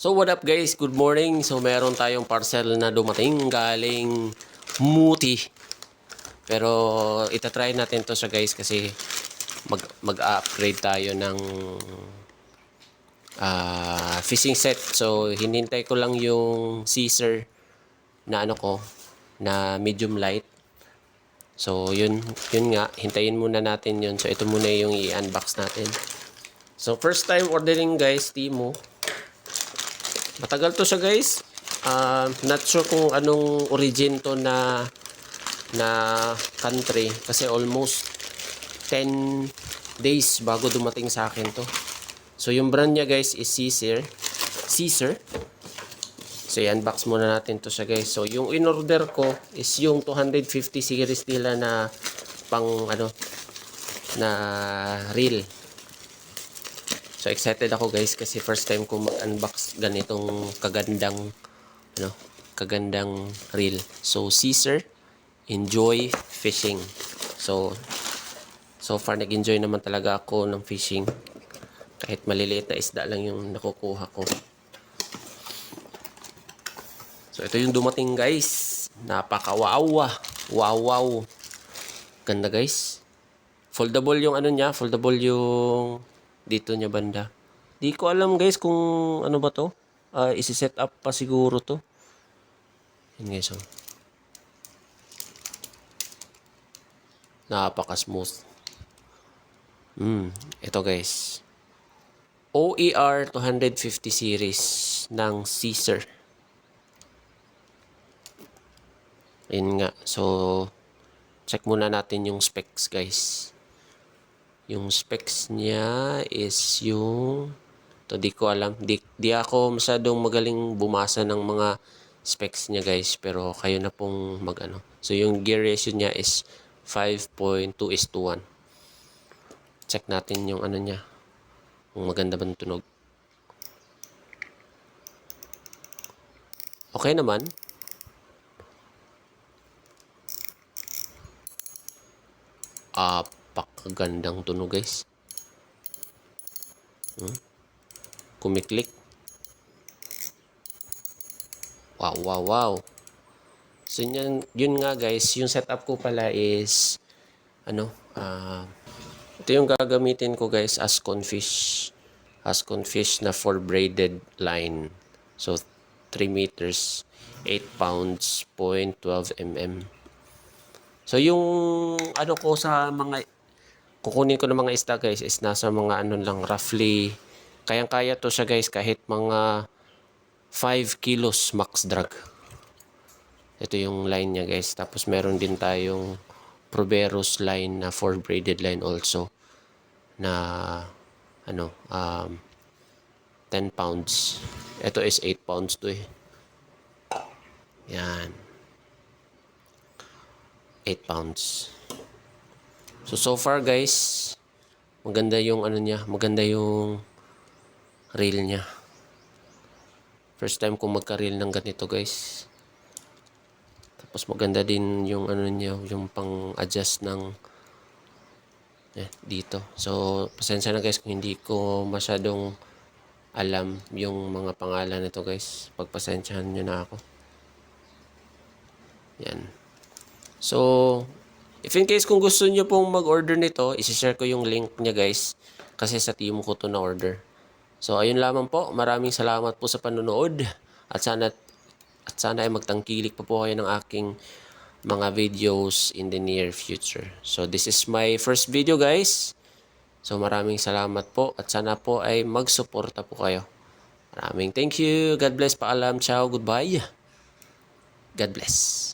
So what up guys, good morning. So meron tayong parcel na dumating galing Muti. Pero itatry natin to sa guys kasi mag-upgrade tayo ng fishing set. So hinintay ko lang yung Caesar na na medium light. So yun nga, hintayin muna natin yun. So ito muna yung i-unbox natin. So first time ordering guys, Timo. Matagal to siya guys. Not sure kung anong origin to na country kasi almost 10 days bago dumating sa akin to. So yung brand niya guys is Caesar. So i-unbox muna natin to siya guys. So yung in-order ko is yung 250 series nila na pang na reel. So excited ako guys kasi first time ko mag-unbox ganitong kagandang reel. So Caesar, enjoy fishing. So far nag-enjoy naman talaga ako ng fishing. Kahit maliliit na isda lang yung nakukuha ko. So ito yung dumating guys. Napaka-wow. Wow. Ganda guys. Foldable yung niya, foldable yung dito niya banda. Di ko alam guys kung ano ba to. Isi-set up pa siguro to. Yan guys. Oh. Napaka-smooth. Ito guys. OER 250 series ng Caesar. Yan nga. So, check muna natin yung specs guys. Yung specs niya is yung di ko alam. Di ako masyadong magaling bumasa ng mga specs niya guys. Pero kayo na pong So yung gear ratio niya is 5.2:1. Check natin yung niya. Kung maganda ba tunog. Okay naman. Pakagandang tunog guys. Kumiklik. Wow. So yun nga guys, yung setup ko pala is ito yung gagamitin ko guys as confish na 4 braided line. So 3 meters, 8 pounds, 0.12 mm. So yung ko sa mga kukunin ko ng mga isda guys is nasa mga lang roughly kayang-kaya to siya guys kahit mga 5 kilos max drag. Ito yung line niya guys. Tapos meron din tayong Proveros line na 4 braided line also na 10 pounds. Ito is 8 pounds to eh. Yan. 8 pounds. So far guys, maganda yung maganda yung reel niya. First time ko magka-reel ng ganito guys. Tapos maganda din yung niya, yung pang-adjust ng dito. So pasensya na guys kung hindi ko masyadong alam yung mga pangalan nito guys. Pagpasensyahan niyo na ako. Yan. So if in case kung gusto niyo pong mag-order nito, isi-share ko yung link niya guys. Kasi sa team ko to na order. So ayun lamang po. Maraming salamat po sa panonood. At sana ay magtangkilik pa po kayo ng aking mga videos in the near future. So this is my first video guys. So maraming salamat po. At sana po ay magsuporta po kayo. Maraming thank you. God bless. Paalam. Ciao. Goodbye. God bless.